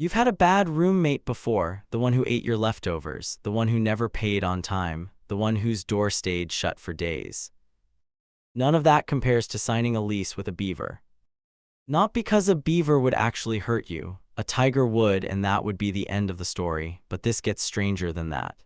You've had a bad roommate before, the one who ate your leftovers, the one who never paid on time, the one whose door stayed shut for days. None of that compares to signing a lease with a beaver. Not because a beaver would actually hurt you. A tiger would, and that would be the end of the story, but this gets stranger than that.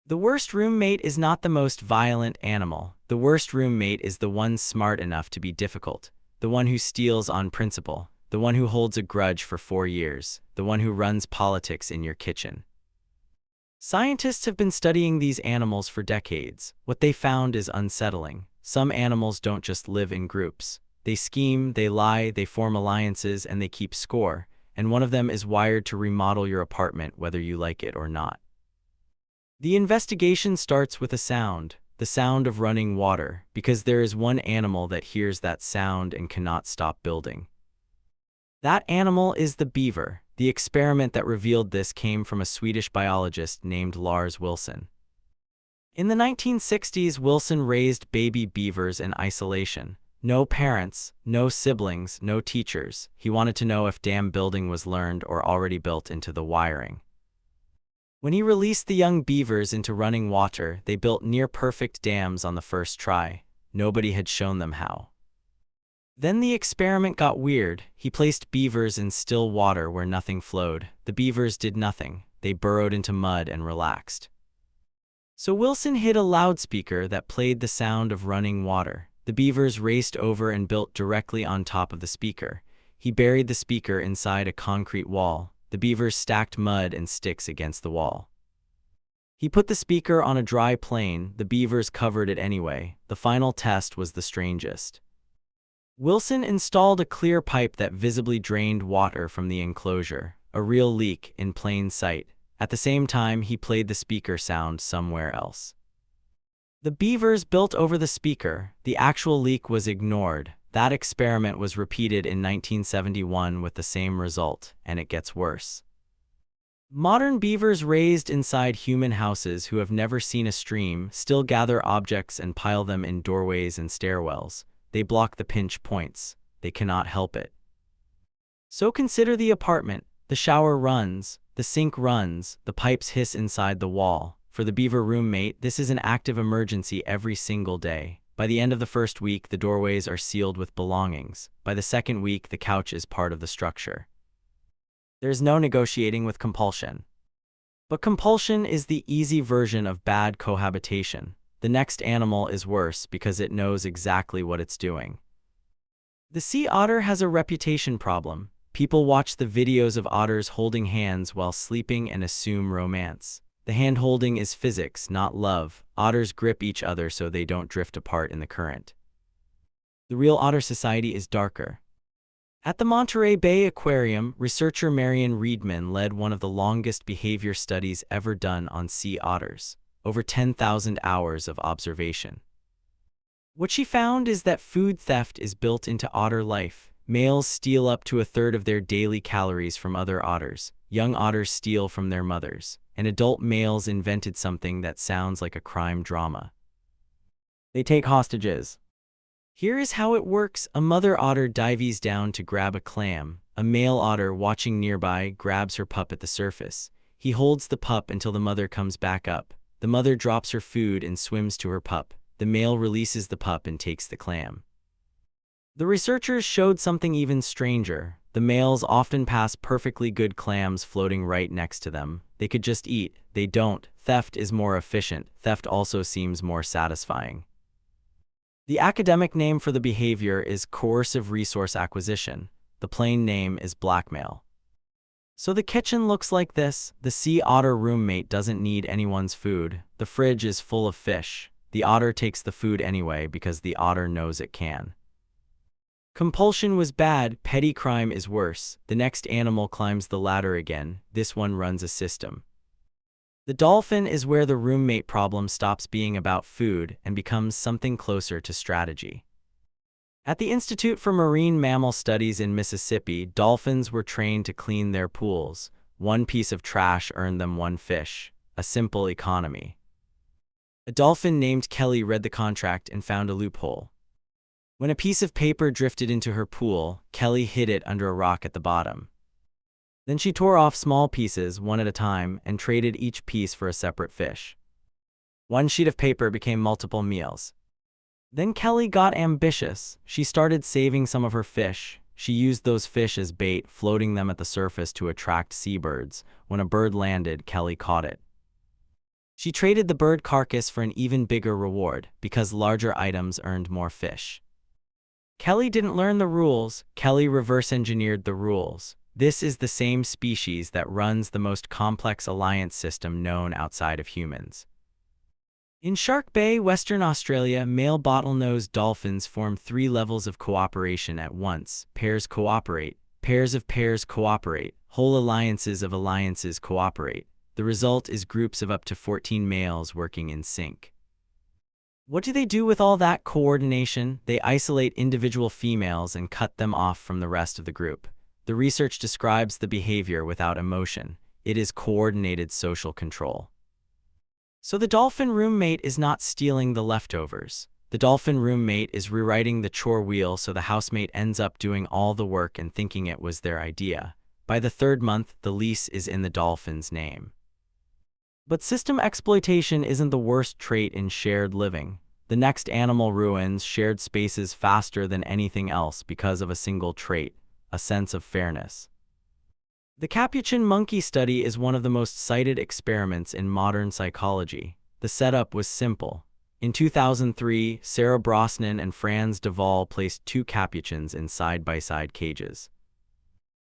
The worst roommate is not the most violent animal. The worst roommate is the one smart enough to be difficult, the one who steals on principle, the one who holds a grudge for 4 years, the one who runs politics in your kitchen. Scientists have been studying these animals for decades. What they found is unsettling. Some animals don't just live in groups. They scheme, they lie, they form alliances, and they keep score, and one of them is wired to remodel your apartment whether you like it or not. The investigation starts with a sound, the sound of running water, because there is one animal that hears that sound and cannot stop building. That animal is the beaver. The experiment that revealed this came from a Swedish biologist named Lars Wilson. In the 1960s, Wilson raised baby beavers in isolation. No parents, no siblings, no teachers. He wanted to know if dam building was learned or already built into the wiring. When he released the young beavers into running water, they built near-perfect dams on the first try. Nobody had shown them how. Then the experiment got weird. He placed beavers in still water where nothing flowed. The beavers did nothing. They burrowed into mud and relaxed. So Wilson hid a loudspeaker that played the sound of running water. The beavers raced over and built directly on top of the speaker. He buried the speaker inside a concrete wall. The beavers stacked mud and sticks against the wall. He put the speaker on a dry plain. The beavers covered it anyway. The final test was the strangest. Wilson installed a clear pipe that visibly drained water from the enclosure, a real leak in plain sight. At the same time, he played the speaker sound somewhere else. The beavers built over the speaker. The actual leak was ignored. That experiment was repeated in 1971 with the same result, and it gets worse. Modern beavers raised inside human houses who have never seen a stream still gather objects and pile them in doorways and stairwells. They block the pinch points. They cannot help it. So consider the apartment. The shower runs, the sink runs, the pipes hiss inside the wall. For the beaver roommate, this is an active emergency every single day. By the end of the first week, the doorways are sealed with belongings. By the second week, the couch is part of the structure. There's no negotiating with compulsion. But compulsion is the easy version of bad cohabitation. The next animal is worse because it knows exactly what it's doing. The sea otter has a reputation problem. People watch the videos of otters holding hands while sleeping and assume romance. The hand-holding is physics, not love. Otters grip each other so they don't drift apart in the current. The real otter society is darker. At the Monterey Bay Aquarium, researcher Marion Reedman led one of the longest behavior studies ever done on sea otters. Over 10,000 hours of observation. What she found is that food theft is built into otter life. Males steal up to 1/3 of their daily calories from other otters. Young otters steal from their mothers. And adult males invented something that sounds like a crime drama. They take hostages. Here is how it works. A mother otter dives down to grab a clam. A male otter watching nearby grabs her pup at the surface. He holds the pup until the mother comes back up. The mother drops her food and swims to her pup. The male releases the pup and takes the clam. The researchers showed something even stranger. The males often pass perfectly good clams floating right next to them. They could just eat. They don't. Theft is more efficient. Theft also seems more satisfying. The academic name for the behavior is coercive resource acquisition. The plain name is blackmail. So the kitchen looks like this. The sea otter roommate doesn't need anyone's food. The fridge is full of fish. The otter takes the food anyway because the otter knows it can. Compulsion was bad. Petty crime is worse. The next animal climbs the ladder again. This one runs a system. The dolphin is where the roommate problem stops being about food and becomes something closer to strategy. At the Institute for Marine Mammal Studies in Mississippi, dolphins were trained to clean their pools. One piece of trash earned them one fish. A simple economy. A dolphin named Kelly read the contract and found a loophole. When a piece of paper drifted into her pool, Kelly hid it under a rock at the bottom. Then she tore off small pieces one at a time and traded each piece for a separate fish. One sheet of paper became multiple meals. Then Kelly got ambitious. She started saving some of her fish. She used those fish as bait, floating them at the surface to attract seabirds. When a bird landed, Kelly caught it. She traded the bird carcass for an even bigger reward, because larger items earned more fish. Kelly didn't learn the rules. Kelly reverse-engineered the rules. This is the same species that runs the most complex alliance system known outside of humans. In Shark Bay, Western Australia, male bottlenose dolphins form 3 levels of cooperation at once. Pairs cooperate, pairs of pairs cooperate, whole alliances of alliances cooperate. The result is groups of up to 14 males working in sync. What do they do with all that coordination? They isolate individual females and cut them off from the rest of the group. The research describes the behavior without emotion. It is coordinated social control. So the dolphin roommate is not stealing the leftovers. The dolphin roommate is rewriting the chore wheel so the housemate ends up doing all the work and thinking it was their idea. By the 3rd month, the lease is in the dolphin's name. But system exploitation isn't the worst trait in shared living. The next animal ruins shared spaces faster than anything else because of a single trait, a sense of fairness. The capuchin monkey study is one of the most cited experiments in modern psychology. The setup was simple. In 2003, Sarah Brosnan and Franz de Waal placed 2 capuchins in side-by-side cages.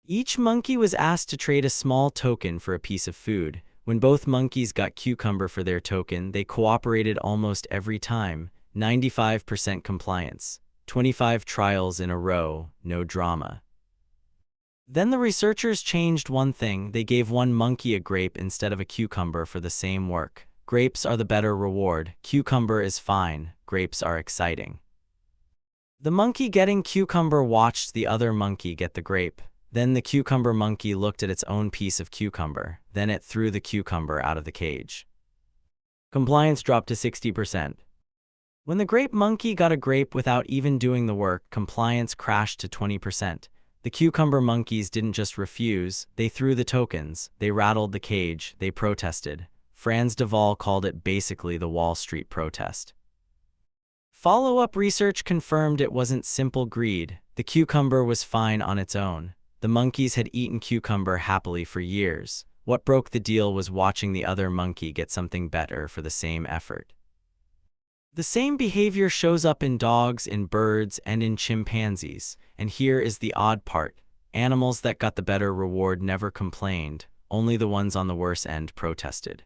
Each monkey was asked to trade a small token for a piece of food. When both monkeys got cucumber for their token, they cooperated almost every time. 95% compliance. 25 trials in a row, no drama. Then the researchers changed one thing. They gave one monkey a grape instead of a cucumber for the same work. Grapes are the better reward. Cucumber is fine. Grapes are exciting. The monkey getting cucumber watched the other monkey get the grape. Then the cucumber monkey looked at its own piece of cucumber. Then it threw the cucumber out of the cage. Compliance dropped to 60%. When the grape monkey got a grape without even doing the work, compliance crashed to 20%. The cucumber monkeys didn't just refuse, they threw the tokens, they rattled the cage, they protested. Franz de Waal called it basically the Wall Street protest. Follow-up research confirmed it wasn't simple greed. The cucumber was fine on its own. The monkeys had eaten cucumber happily for years. What broke the deal was watching the other monkey get something better for the same effort. The same behavior shows up in dogs, in birds, and in chimpanzees. And here is the odd part. Animals that got the better reward never complained. Only the ones on the worse end protested.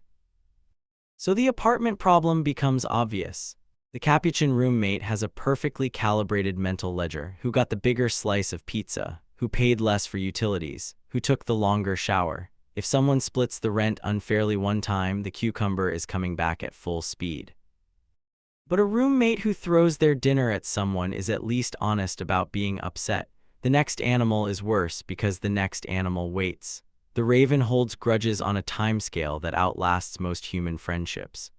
So the apartment problem becomes obvious. The capuchin roommate has a perfectly calibrated mental ledger. Who got the bigger slice of pizza? Who paid less for utilities? Who took the longer shower? If someone splits the rent unfairly one time, the cucumber is coming back at full speed. But a roommate who throws their dinner at someone is at least honest about being upset. The next animal is worse because the next animal waits. The raven holds grudges on a timescale that outlasts most human friendships.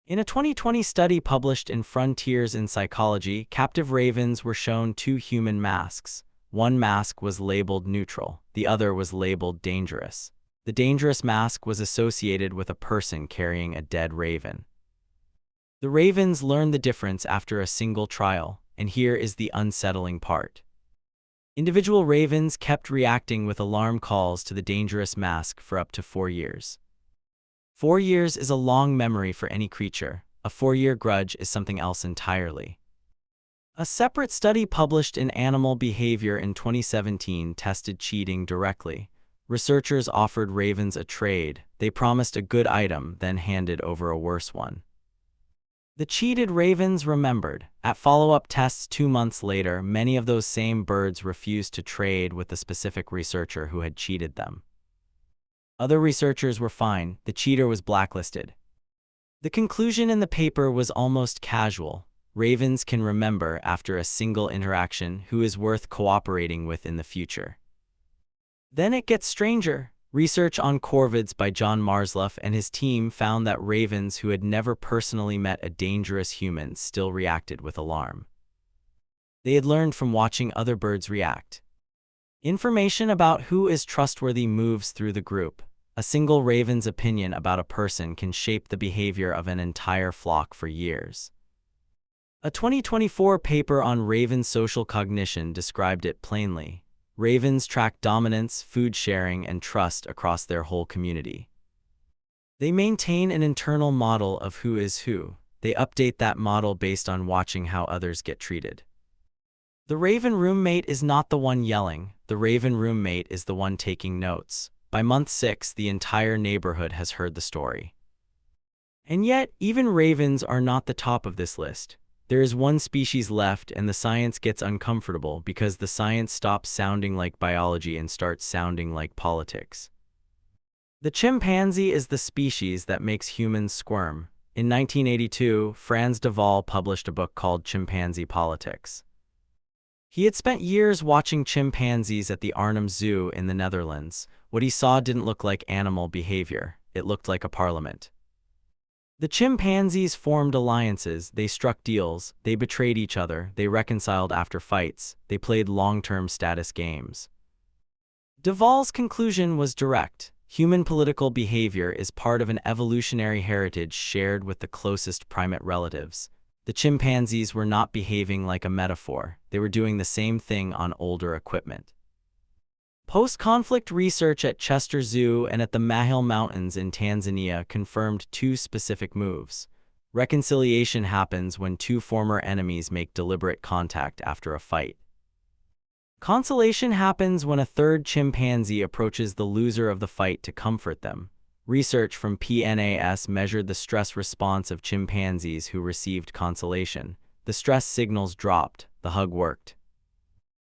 In a 2020 study published in Frontiers in Psychology, captive ravens were shown 2 human masks. One mask was labeled neutral, the other was labeled dangerous. The dangerous mask was associated with a person carrying a dead raven. The ravens learned the difference after a single trial, and here is the unsettling part. Individual ravens kept reacting with alarm calls to the dangerous mask for up to 4 years. 4 years is a long memory for any creature. A 4-year grudge is something else entirely. A separate study published in Animal Behavior in 2017 tested cheating directly. Researchers offered ravens a trade. They promised a good item, then handed over a worse one. The cheated ravens remembered. At follow-up tests 2 months later, many of those same birds refused to trade with the specific researcher who had cheated them. Other researchers were fine. The cheater was blacklisted. The conclusion in the paper was almost casual. Ravens can remember, after a single interaction, who is worth cooperating with in the future. Then it gets stranger. Research on corvids by John Marsluff and his team found that ravens who had never personally met a dangerous human still reacted with alarm. They had learned from watching other birds react. Information about who is trustworthy moves through the group. A single raven's opinion about a person can shape the behavior of an entire flock for years. A 2024 paper on raven social cognition described it plainly. Ravens track dominance, food sharing, and trust across their whole community. They maintain an internal model of who is who. They update that model based on watching how others get treated. The raven roommate is not the one yelling. The raven roommate is the one taking notes. By month 6, the entire neighborhood has heard the story. And yet, even ravens are not the top of this list. There is one species left, and the science gets uncomfortable because the science stops sounding like biology and starts sounding like politics. The chimpanzee is the species that makes humans squirm. In 1982, Frans de Waal published a book called Chimpanzee Politics. He had spent years watching chimpanzees at the Arnhem Zoo in the Netherlands. What he saw didn't look like animal behavior. It looked like a parliament. The chimpanzees formed alliances, they struck deals, they betrayed each other, they reconciled after fights, they played long-term status games. De Waal's conclusion was direct. Human political behavior is part of an evolutionary heritage shared with the closest primate relatives. The chimpanzees were not behaving like a metaphor. They were doing the same thing on older equipment. Post-conflict research at Chester Zoo and at the Mahale Mountains in Tanzania confirmed two specific moves. Reconciliation happens when two former enemies make deliberate contact after a fight. Consolation happens when a third chimpanzee approaches the loser of the fight to comfort them. Research from PNAS measured the stress response of chimpanzees who received consolation. The stress signals dropped. The hug worked.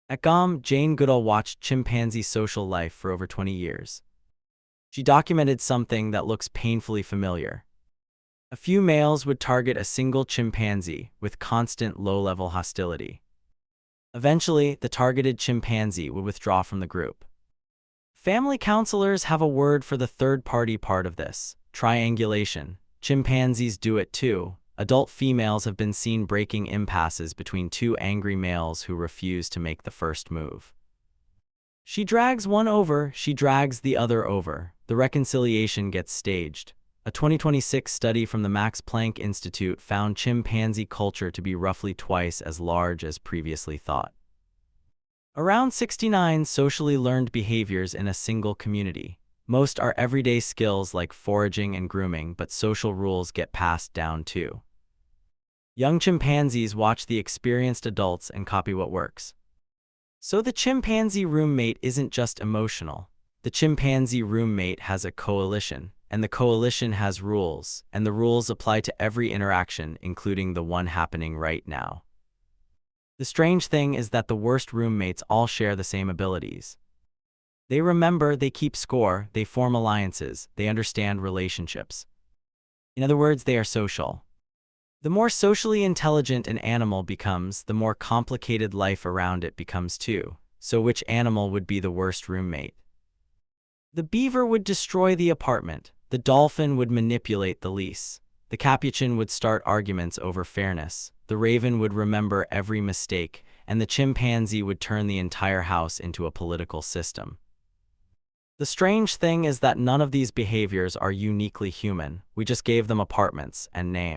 At GOM, Jane Goodall watched chimpanzee social life for over 20 years. She documented something that looks painfully familiar. A few males would target a single chimpanzee with constant low-level hostility. Eventually, the targeted chimpanzee would withdraw from the group. Family counselors have a word for the third-party part of this: triangulation. Chimpanzees do it too. Adult females have been seen breaking impasses between two angry males who refuse to make the first move. She drags one over, she drags the other over. The reconciliation gets staged. A 2026 study from the Max Planck Institute found chimpanzee culture to be roughly twice as large as previously thought. Around 69 socially learned behaviors in a single community. Most are everyday skills like foraging and grooming, but social rules get passed down too. Young chimpanzees watch the experienced adults and copy what works. So the chimpanzee roommate isn't just emotional. The chimpanzee roommate has a coalition, and the coalition has rules, and the rules apply to every interaction, including the one happening right now. The strange thing is that the worst roommates all share the same abilities. They remember, they keep score, they form alliances, they understand relationships. In other words, they are social. The more socially intelligent an animal becomes, the more complicated life around it becomes too. So which animal would be the worst roommate? The beaver would destroy the apartment. The dolphin would manipulate the lease. The capuchin would start arguments over fairness. The raven would remember every mistake, and the chimpanzee would turn the entire house into a political system. The strange thing is that none of these behaviors are uniquely human. We just gave them apartments and names.